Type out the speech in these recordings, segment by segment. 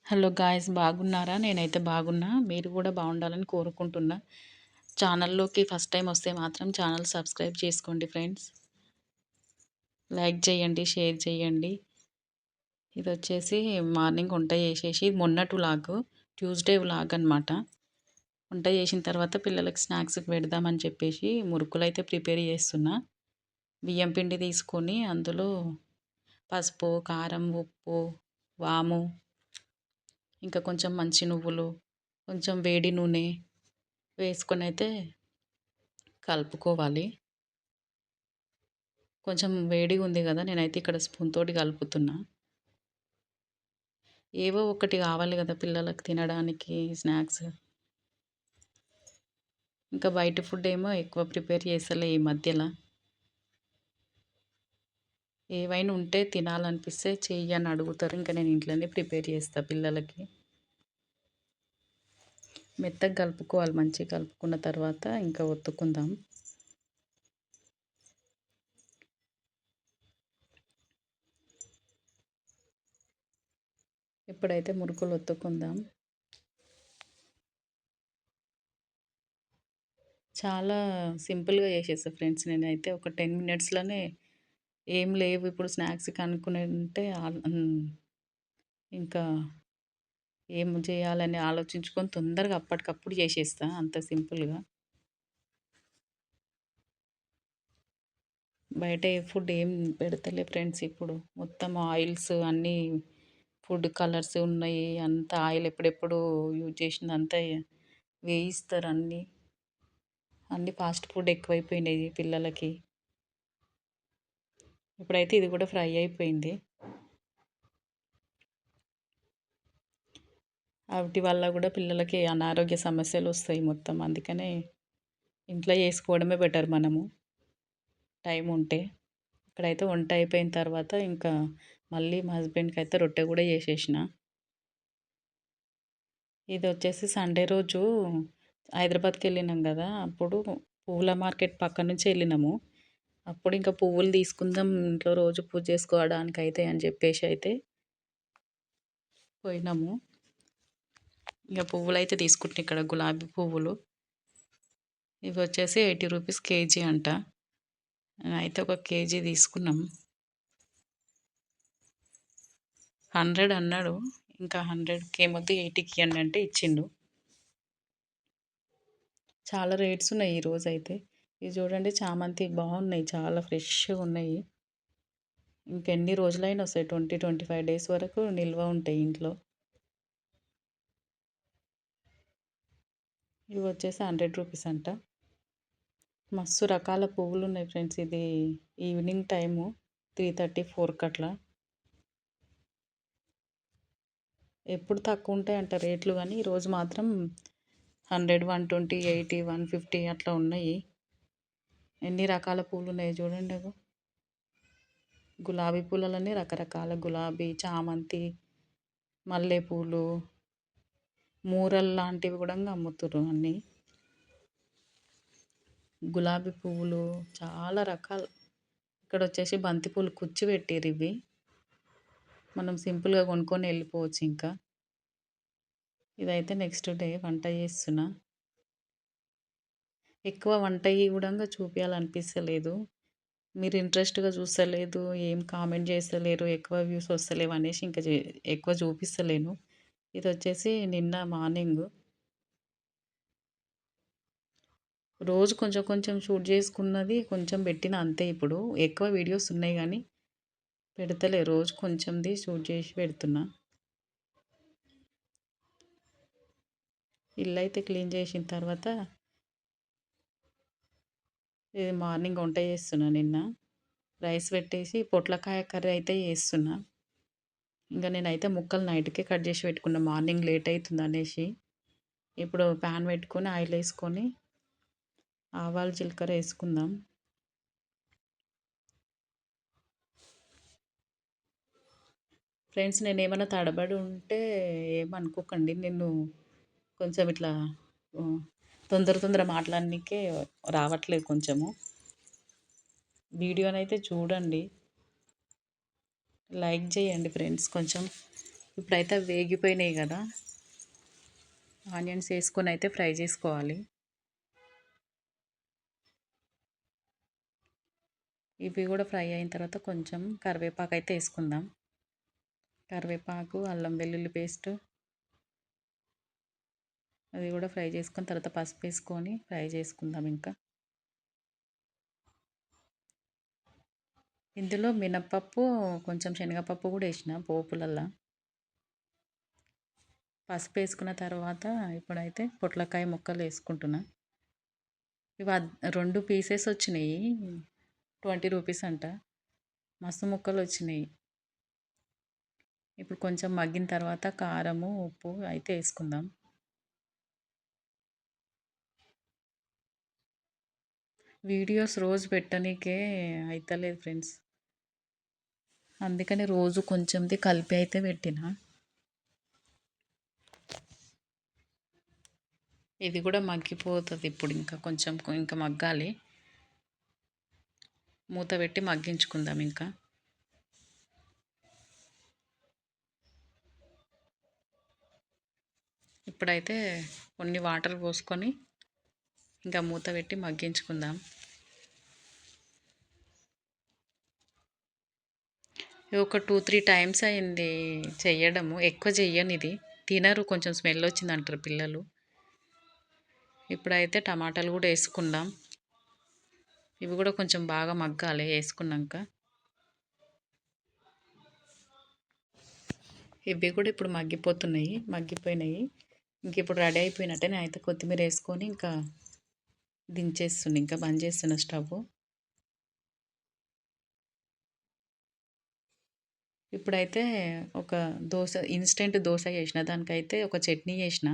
Hello guys, బాగున్నారా? నేనైతే బాగున్నా. మీరు కూడా బాగుండాలని కోరుకుంటున్నా. ఛానల్లోకి ఫస్ట్ టైం వస్తే మాత్రం ఛానల్ సబ్స్క్రైబ్ చేసుకోండి ఫ్రెండ్స్. లైక్ చేయండి, షేర్ చేయండి. ఇది వచ్చేసి మార్నింగ్ వంట చేసేసి, ఇది మొన్నటి వ్లాగ్, ట్యూస్డే వ్లాగ్ అనమాట. వంట చేసిన తర్వాత పిల్లలకి స్నాక్స్కి పెడదామని చెప్పేసి మురుకులు అయితే ప్రిపేర్ చేస్తున్నా. బియ్యం పిండి తీసుకొని అందులో పసుపు, కారం, ఉప్పు, వాము, ఇంకా కొంచెం మంచి నువ్వులు, కొంచెం వేడి నూనె వేసుకొని అయితే కలుపుకోవాలి. కొంచెం వేడిగా ఉంది కదా, నేనైతే ఇక్కడ స్పూన్ తోటి కలుపుతున్నా. ఏవో ఒకటి కావాలి కదా పిల్లలకు తినడానికి స్నాక్స్. ఇంకా బయట ఫుడ్ ఏమో ఎక్కువ ప్రిపేర్ చేస్తలే ఈ మధ్యలో. ఏవైనా ఉంటే తినాలనిపిస్తే చెయ్యి అని అడుగుతారు, ఇంకా నేను ఇంట్లోనే ప్రిపేర్ చేస్తా పిల్లలకి. మెత్తగా కలుపుకోవాలి, మంచిగా కలుపుకున్న తర్వాత ఇంకా ఒత్తుకుందాం. ఇప్పుడైతే మురుకులు ఒత్తుకుందాం. చాలా సింపుల్గా చేసేస్తా ఫ్రెండ్స్. నేనైతే ఒక 10 మినిట్స్లోనే, ఏం లేవు ఇప్పుడు స్నాక్స్కి అనుకునే ఉంటే ఇంకా ఏం చేయాలని ఆలోచించుకొని తొందరగా అప్పటికప్పుడు చేసేస్తా, అంత సింపుల్గా. బయట ఏ ఫుడ్ ఏం పెడతలే ఫ్రెండ్స్ ఇప్పుడు. మొత్తం ఆయిల్స్ అన్నీ, ఫుడ్ కలర్స్ ఉన్నాయి. అంత ఆయిల్ ఎప్పుడెప్పుడు యూజ్ చేసిందంతా వేయిస్తారు అన్నీ. అన్నీ ఫాస్ట్ ఫుడ్ ఎక్కువైపోయినాయి పిల్లలకి. ఇప్పుడైతే ఇది కూడా ఫ్రై అయిపోయింది. వాటి వల్ల కూడా పిల్లలకి అనారోగ్య సమస్యలు వస్తాయి మొత్తం. అందుకనే ఇంట్లో చేసుకోవడమే బెటర్ మనము, టైం ఉంటే. ఇక్కడైతే వంట అయిపోయిన తర్వాత ఇంకా మళ్ళీ మా హస్బెండ్కి అయితే రొట్టె కూడా చేసేసిన. ఇది వచ్చేసి సండే రోజు హైదరాబాద్కి వెళ్ళినాం కదా, అప్పుడు పువ్వుల మార్కెట్ పక్క నుంచి వెళ్ళినాము. అప్పుడు ఇంకా పువ్వులు తీసుకుందాం ఇంట్లో రోజు పూజ చేసుకోవడానికి అయితే అని చెప్పేసి అయితే పోయినాము. ఇక పువ్వులు అయితే తీసుకుంటున్నాం. ఇక్కడ గులాబీ పువ్వులు ఇవి వచ్చేసి 80 రూపీస్ కేజీ అంట. అయితే ఒక కేజీ తీసుకున్నాం. 100 అన్నాడు, ఇంకా 100కి ఏమొద్దు 80కి ఇవ్వండి అంటే ఇచ్చిండు. చాలా రేట్స్ ఉన్నాయి ఈరోజు అయితే. ఇది చూడండి, చామంతి బాగున్నాయి, చాలా ఫ్రెష్గా ఉన్నాయి. ఇంకెన్ని రోజులైనా వస్తాయి, 20-25 డేస్ వరకు నిల్వ ఉంటాయి ఇంట్లో. ఇవి వచ్చేసి 100 రూపీస్ అంట. మస్తు రకాల పువ్వులు ఉన్నాయి ఫ్రెండ్స్. ఇది ఈవినింగ్ టైము 3:30-4 అట్లా. ఎప్పుడు తక్కువ ఉంటాయంట రేట్లు, కానీ ఈరోజు మాత్రం 100, 120, 80, 150 అట్లా ఉన్నాయి. ఎన్ని రకాల పూలు ఉన్నాయి చూడండి. అవి గులాబీ పూలలోనే రకరకాల గులాబీ, చామంతి, మల్లెపూలు, మూరల్ లాంటివి కూడా అమ్ముతుర్రు అన్నీ. గులాబీ పువ్వులు చాలా రకాలు. ఇక్కడ వచ్చేసి బంతిపూలు కుచ్చి పెట్టిర్రు. ఇవి మనం సింపుల్గా కొనుక్కొని వెళ్ళిపోవచ్చు. ఇంకా ఇదైతే నెక్స్ట్ డే వంట చేస్తున్నా. ఎక్కువ వంట కూడా చూపించాలనిపిస్తలేదు, మీరు ఇంట్రెస్ట్గా చూస్తలేదు, ఏం కామెంట్ చేస్తలేరు, ఎక్కువ వ్యూస్ వస్తలేవు అనేసి ఇంకా ఎక్కువ చూపిస్తలేను. ఇది వచ్చేసి నిన్న మార్నింగ్. రోజు కొంచెం కొంచెం షూట్ చేసుకున్నది కొంచెం పెట్టిన అంతే. ఇప్పుడు ఎక్కువ వీడియోస్ ఉన్నాయి కానీ పెడతలే, రోజు కొంచెంది షూట్ చేసి పెడుతున్నా. ఇల్లు అయితే క్లీన్ చేసిన తర్వాత ఇది మార్నింగ్ వంట చేస్తున్నా. నిన్న రైస్ పెట్టేసి పొట్లకాయ కర్రీ అయితే చేస్తున్నా. ఇంకా నేనైతే ముక్కలు నైట్కే కట్ చేసి పెట్టుకున్నా, మార్నింగ్ లేట్ అవుతుంది అనేసి. ఇప్పుడు ప్యాన్ పెట్టుకొని ఆయిల్ వేసుకొని ఆవాలు జీలకర్ర వేసుకుందాం. ఫ్రెండ్స్, నేను ఏమైనా తడబడి ఉంటే ఏమనుకోకండి. నేను కొంచెం ఇట్లా తొందర తొందర మాట్లాడడానికే రావట్లేదు కొంచెము. వీడియోనైతే చూడండి, లైక్ చేయండి ఫ్రెండ్స్ కొంచెం. ఇప్పుడైతే అవి వేగిపోయినాయి కదా, ఆనియన్స్ వేసుకొని అయితే ఫ్రై చేసుకోవాలి. ఇవి కూడా ఫ్రై అయిన తర్వాత కొంచెం కరివేపాకు అయితే వేసుకుందాం. కరివేపాకు, అల్లం వెల్లుల్లి పేస్ట్ అది కూడా ఫ్రై చేసుకొని తర్వాత పసుపు వేసుకొని ఫ్రై చేసుకుందాం. ఇంకా ఇందులో మినప్పప్పు, కొంచెం శనగపప్పు కూడా వేసిన పోపులల్లా. పసుపు వేసుకున్న తర్వాత ఇప్పుడైతే పొట్లకాయ ముక్కలు వేసుకుంటున్నా. ఇవి 2 పీసెస్ వచ్చినాయి, 20 రూపీస్ అంట. మస్తు ముక్కలు వచ్చినాయి. ఇప్పుడు కొంచెం మగ్గిన తర్వాత కారము, ఉప్పు అయితే వేసుకుందాం. వీడియోస్ రోజు పెట్టనీకే అయితలేదు ఫ్రెండ్స్, అందుకని రోజు కొంచెంది కలిపి అయితే పెట్టిన. ఇది కూడా మగ్గిపోతుంది ఇప్పుడు, ఇంకా కొంచెం ఇంకా మగ్గాలి. మూత పెట్టి మగ్గించుకుందాం. ఇంకా ఇప్పుడైతే కొన్ని వాటర్ పోసుకొని ఇంకా మూత పెట్టి మగ్గించుకుందాం. ఒక 2-3 టైమ్స్ అయింది చెయ్యడము, ఎక్కువ చెయ్యను. ఇది తినరు, కొంచెం స్మెల్ వచ్చింది అంటారు పిల్లలు. ఇప్పుడైతే టమాటాలు కూడా వేసుకుందాం. ఇవి కూడా కొంచెం బాగా మగ్గాలి వేసుకున్నాక. ఇవి కూడా ఇప్పుడు మగ్గిపోయినాయి. ఇంక ఇప్పుడు రెడీ అయిపోయినట్టే. నేను అయితే కొత్తిమీర వేసుకొని ఇంకా దించేస్తున్నా, ఇంకా బంద్ చేస్తున్నా స్టవ్. ఇప్పుడైతే ఒక ఇన్స్టెంట్ దోశ చేసిన, దానికైతే ఒక చట్నీ చేసిన.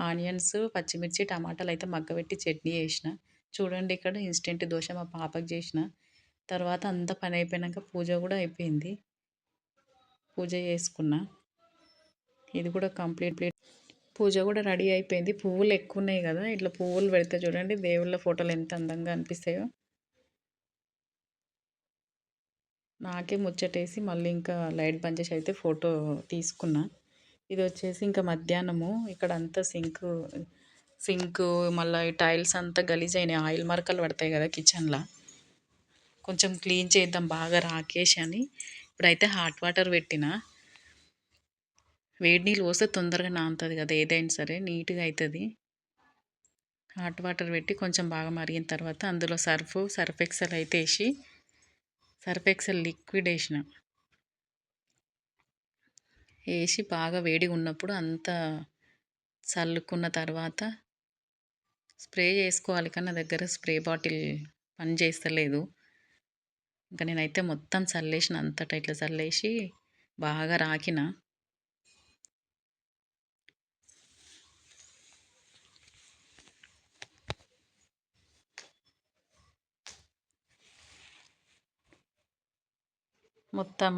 ఆనియన్స్, పచ్చిమిర్చి, టమాటాలు అయితే మగ్గబెట్టి చట్నీ చేసిన. చూడండి, ఇక్కడ ఇన్స్టెంట్ దోశ మా పాపకు చేసిన. తర్వాత అంతా పని అయిపోయాక పూజ కూడా అయిపోయింది, పూజ చేసుకున్నా. ఇది కూడా కంప్లీట్. పూజ కూడా రెడీ అయిపోయింది. పువ్వులు ఎక్కువ ఉన్నాయి కదా, ఇట్లా పువ్వులు పెడితే చూడండి దేవుళ్ళ ఫోటోలు ఎంత అందంగా అనిపిస్తాయో. నాకే ముచ్చటేసి మళ్ళీ ఇంకా లైట్ బంద్ చేసి అయితే ఫోటో తీసుకున్నా. ఇది వచ్చేసి ఇంకా మధ్యాహ్నము. ఇక్కడ అంతా సింక్ మళ్ళీ ఈ టైల్స్ అంతా గలీజ్ అయినాయి, ఆయిల్ మరకలు పడతాయి కదా కిచెన్లో. కొంచెం క్లీన్ చేద్దాం బాగా రాకేసి అని ఇప్పుడైతే హాట్ వాటర్ పెట్టిన. వేడి నీళ్ళు పోస్తే తొందరగా నానుతుంది కదా, ఏదైనా సరే నీట్గా అవుతుంది. హాట్ వాటర్ పెట్టి కొంచెం బాగా మరిగిన తర్వాత అందులో సర్ఫ్ ఎక్సెల్ అయితే వేసి, సర్ఫ్ ఎక్సెల్ లిక్విడ్ వేసి బాగా వేడిగా ఉన్నప్పుడు అంతా చల్లుకున్న తర్వాత స్ప్రే చేసుకోవాలి. కానీ నా దగ్గర స్ప్రే బాటిల్ పని చేస్తలేదు. ఇంకా నేనైతే మొత్తం చల్లేసిన, అంతటా ఇట్లా చల్లేసి బాగా రాకిన. మొత్తం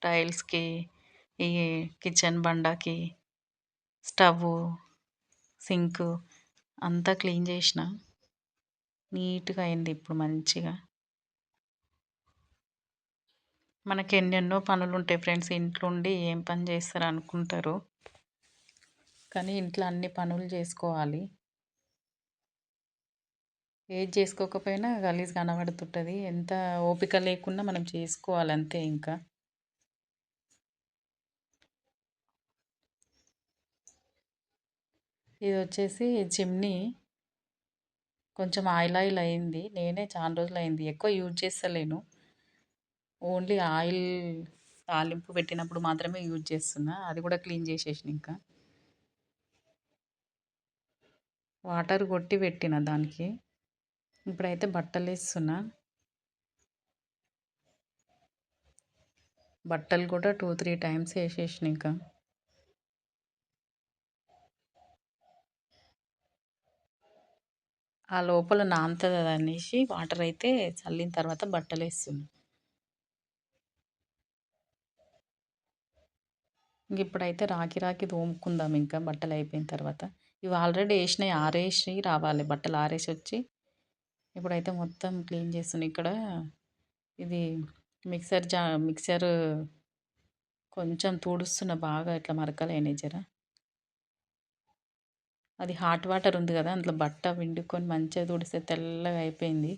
టైల్స్కి, ఈ కిచెన్ బండకి, స్టవ్, సింక్ అంతా క్లీన్ చేసిన. నీట్గా అయింది ఇప్పుడు మంచిగా. మనకి ఎన్నెన్నో పనులు ఉంటాయి ఫ్రెండ్స్, ఇంట్లో ఉండి ఏం పని చేస్తారు అనుకుంటారు, కానీ ఇంట్లో అన్ని పనులు చేసుకోవాలి. ఏది చేసుకోకపోయినా గలీజ్ కనబడుతుంటుంది. ఎంత ఓపిక లేకున్నా మనం చేసుకోవాలి అంతే. ఇంకా ఇది వచ్చేసి చిమ్నీ, కొంచెం ఆయిల్ అయింది. నేనే చాలా రోజులు అయింది, ఎక్కువ యూజ్ చేస్తలేను. ఓన్లీ ఆయిల్ తాలింపు పెట్టినప్పుడు మాత్రమే యూజ్ చేస్తున్నా. అది కూడా క్లీన్ చేసేసిన. ఇంకా వాటర్ కొట్టి పెట్టిన దానికి. ఇప్పుడైతే బట్టలు వేస్తున్నా. బట్టలు కూడా 2-3 టైమ్స్ వేసేసిన. ఇంకా ఆ లోపల నానుతుంది అది అనేసి వాటర్ అయితే చల్లిన తర్వాత బట్టలు వేస్తున్నా. ఇంక ఇప్పుడైతే రాకి తోముకుందాం ఇంకా బట్టలు అయిపోయిన తర్వాత. ఇవి ఆల్రెడీ వేసినాయి, ఆరేసి రావాలి, బట్టలు ఆరేసి వచ్చి ఇప్పుడైతే మొత్తం క్లీన్ చేస్తున్నాయి. ఇక్కడ ఇది మిక్సర్ కొంచెం తుడుస్తున్న బాగా ఇట్లా మరకలయినాయి జర. అది హాట్ వాటర్ ఉంది కదా, అందులో బట్ట పిండుకొని మంచిగా తుడిస్తే తెల్లగా అయిపోయింది.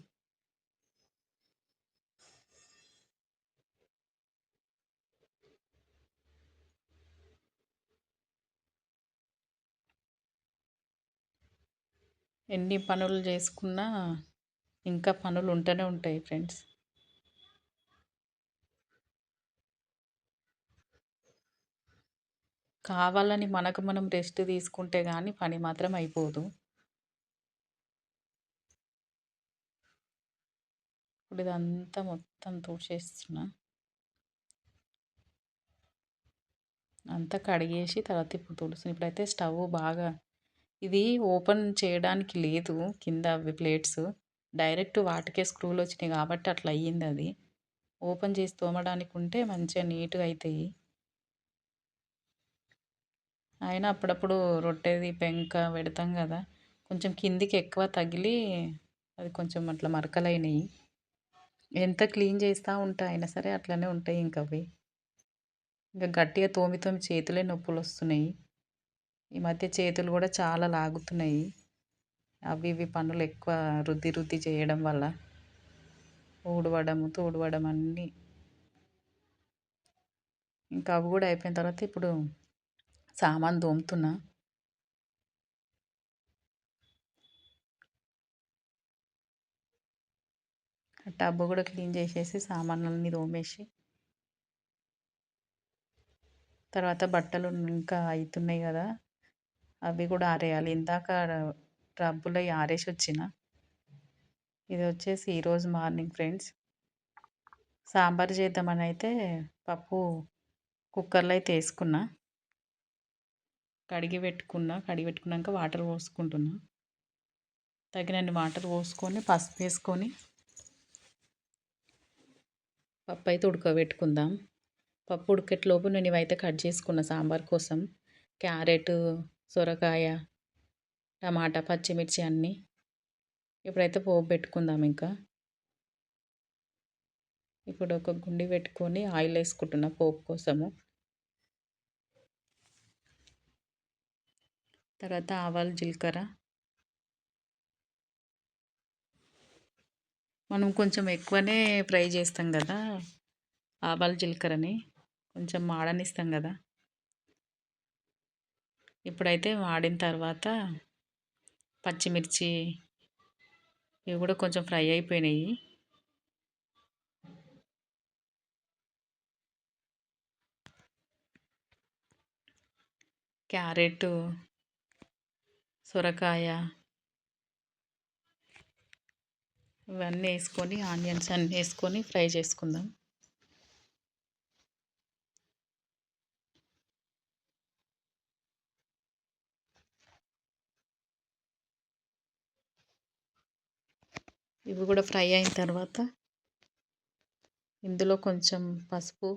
ఎన్ని పనులు చేసుకున్నా ఇంకా పనులు ఉంటూనే ఉంటాయి ఫ్రెండ్స్. కావాలని మనకు మనం రెస్ట్ తీసుకుంటే కానీ పని మాత్రం అయిపోదు. ఇప్పుడు ఇదంతా మొత్తం తుడిచేస్తున్నా. అంతా కడిగేసి తర్వాత ఇప్పుడు తుడుస్తున్నా. ఇప్పుడైతే స్టవ్ బాగా, ఇది ఓపెన్ చేయడానికి లేదు కింద అవి ప్లేట్స్, డైరెక్ట్ వాటికే స్క్రూలు వచ్చినాయి కాబట్టి అట్లా అయ్యింది. అది ఓపెన్ చేసి తోమడానికి ఉంటే మంచిగా నీట్గా అవుతాయి. అయినా అప్పుడప్పుడు రొట్టెది పెంక పెడతాం కదా, కొంచెం కిందికి ఎక్కువ తగిలి అది కొంచెం అట్లా మరకలైనవి. ఎంత క్లీన్ చేస్తూ ఉంటా అయినా సరే అట్లనే ఉంటాయి ఇంక అవి. ఇంకా గట్టిగా తోమి తోమి చేతులే నొప్పులు వస్తున్నాయి. ఈ మధ్య చేతులు కూడా చాలా లాగుతున్నాయి, అవి ఇవి పనులు ఎక్కువ రుద్ది రుద్ది చేయడం వల్ల. ఊడవడము తూడవడం అన్నీ. ఇంకా అవి కూడా అయిపోయిన తర్వాత ఇప్పుడు సామాన్ తోముతున్నా. టబ్బు కూడా క్లీన్ చేసేసి సామాన్లన్నీ తోమేసి తర్వాత బట్టలు ఇంకా అవుతున్నాయి కదా, అవి కూడా ఆరేయాలి. ఇందాక టబ్బులో ఆరేసి వచ్చిన. ఇది వచ్చేసి ఈరోజు మార్నింగ్ ఫ్రెండ్స్. సాంబార్ చేద్దామని అయితే పప్పు కుక్కర్లో అయితే వేసుకున్నా. కడిగి పెట్టుకున్నాక వాటర్ పోసుకుంటున్నా. తగినన్ని వాటర్ పోసుకొని పసుపు వేసుకొని పప్పు అయితే ఉడకబెట్టుకుందాం. పప్పు ఉడికేట్లోపు నేను ఇవైతే కట్ చేసుకున్న సాంబార్ కోసం. క్యారెట్, సొరకాయ, టమాటా, పచ్చిమిర్చి అన్నీ. ఇప్పుడైతే పోపు పెట్టుకుందాం. ఇంకా ఇప్పుడు ఒక గుండి పెట్టుకొని ఆయిల్ వేసుకుంటున్నా పోపు కోసము. తర్వాత ఆవాలు, జీలకర్ర. మనం కొంచెం ఎక్కువనే ఫ్రై చేస్తాం కదా ఆవాలు జీలకర్రని, కొంచెం మాడనిస్తాం కదా. ఇప్పుడైతే వాడిన తర్వాత పచ్చిమిర్చి ఇవి కూడా కొంచెం ఫ్రై అయిపోయినాయి. క్యారెట్, సొరకాయ ఇవన్నీ వేసుకొని ఆనియన్స్ అన్నీ వేసుకొని ఫ్రై చేసుకుందాం. ఇవి కూడా ఫ్రై అయిన తర్వాత ఇందులో కొంచెం పసుపు,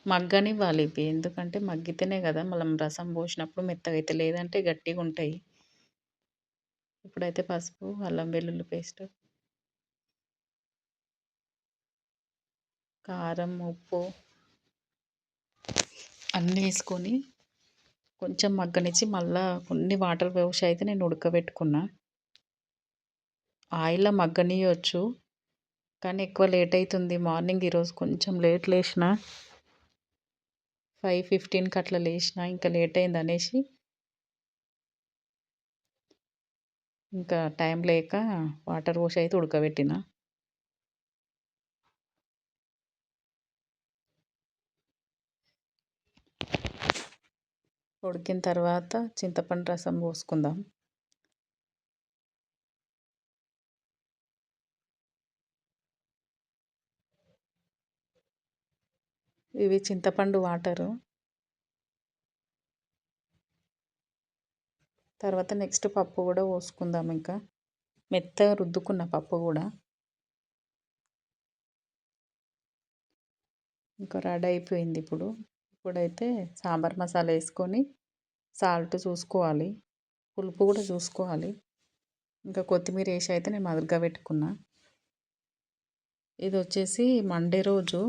మగ్గనివ్వాలి ఇవి. ఎందుకంటే మగ్గితేనే కదా మనం రసం పోసినప్పుడు మెత్తగా అయితే, లేదంటే గట్టిగా ఉంటాయి. ఇప్పుడైతే పసుపు, అల్లం వెల్లుల్లి పేస్ట్, కారం, ఉప్పు అన్నీ వేసుకొని కొంచెం మగ్గనిచ్చి మళ్ళీ కొన్ని వాటర్ పోసి అయితే నేను ఉడకబెట్టుకున్నా. ఆయిల్లో మగ్గనియొచ్చు కానీ ఎక్కువ లేట్ అవుతుంది. మార్నింగ్ ఈరోజు కొంచెం లేట్ లేచిన, 5:15కి అట్లా లేచిన. ఇంకా లేట్ అయింది అనేసి ఇంకా టైం లేక వాటర్ పోసి అయితే ఉడకబెట్టిన. ఉడికిన తర్వాత చింతపండు రసం పోసుకుందాం. ఇవి చింతపండు వాటరు. తర్వాత నెక్స్ట్ పప్పు కూడా పోసుకుందాం. ఇంకా మెత్తగా రుద్దుకున్న పప్పు కూడా ఇంకా రెడీ అయిపోయింది. ఇప్పుడైతే సాంబార్ మసాలా వేసుకొని సాల్ట్ చూసుకోవాలి, పులుపు కూడా చూసుకోవాలి. ఇంకా కొత్తిమీర వేసి అయితే నేను మదరగా పెట్టుకున్నా. ఇది వచ్చేసి మండే రోజు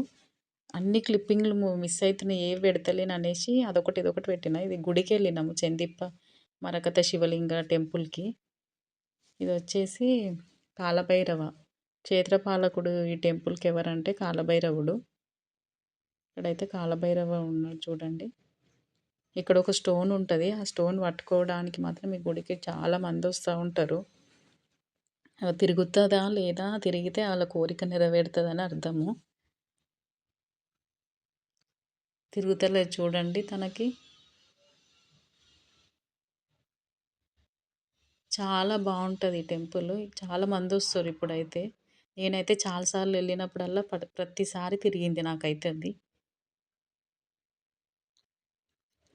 అన్ని క్లిప్పింగ్లు మిస్ అవుతున్నాయి ఏవి పెడతలేను అనేసి అదొకటి ఇదొకటి పెట్టిన. ఇది గుడికి వెళ్ళినాము చెందిప్ప మరకత శివలింగ టెంపుల్కి. ఇది వచ్చేసి కాలభైరవ క్షేత్రపాలకుడు. ఈ టెంపుల్కి ఎవరంటే కాలభైరవుడు. ఇక్కడైతే కాలభైరవ ఉన్నాడు చూడండి. ఇక్కడ ఒక స్టోన్ ఉంటుంది. ఆ స్టోన్ పట్టుకోవడానికి మాత్రం ఈ గుడికి చాలా మంది వస్తూ ఉంటారు. తిరుగుతుందా లేదా, తిరిగితే వాళ్ళ కోరిక నెరవేరుతుందని అర్థము. తిరుగుతలేదు చూడండి తనకి. చాలా బాగుంటుంది టెంపుల్. చాలా మంది వస్తారు ఇప్పుడైతే. నేనైతే చాలాసార్లు వెళ్ళినప్పుడల్లా ప్రతిసారి తిరిగింది నాకైతే అది.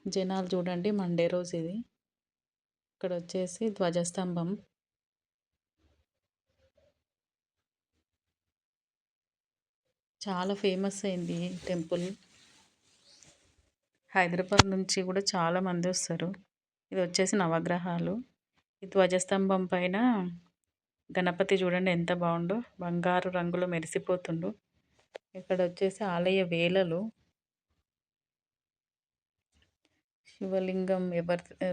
జనాలు చూడండి మండే రోజు ఇది. ఇక్కడ వచ్చేసి ధ్వజస్తంభం. చాలా ఫేమస్ అయింది ఈ టెంపుల్. హైదరాబాద్ నుంచి కూడా చాలా మంది వస్తారు. ఇది వచ్చేసి నవగ్రహాలు. ఈ ధ్వజస్తంభం పైన గణపతి చూడండి ఎంత బాగుండో, బంగారు రంగులో మెరిసిపోతుండు. ఇక్కడ వచ్చేసి ఆలయ వేలలు. శివలింగం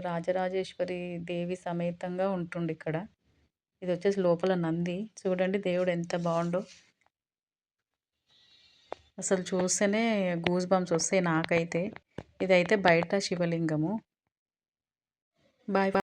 రాజరాజేశ్వరి దేవి సమేతంగా ఉంటుండు ఇక్కడ. ఇది వచ్చేసి లోపల నంది. చూడండి దేవుడు ఎంత బాగుండో. అసలు చూస్తేనే గూస్ బంప్స్ వస్తాయి నాకైతే. ఇదైతే బయట శివలింగము. బాయ్.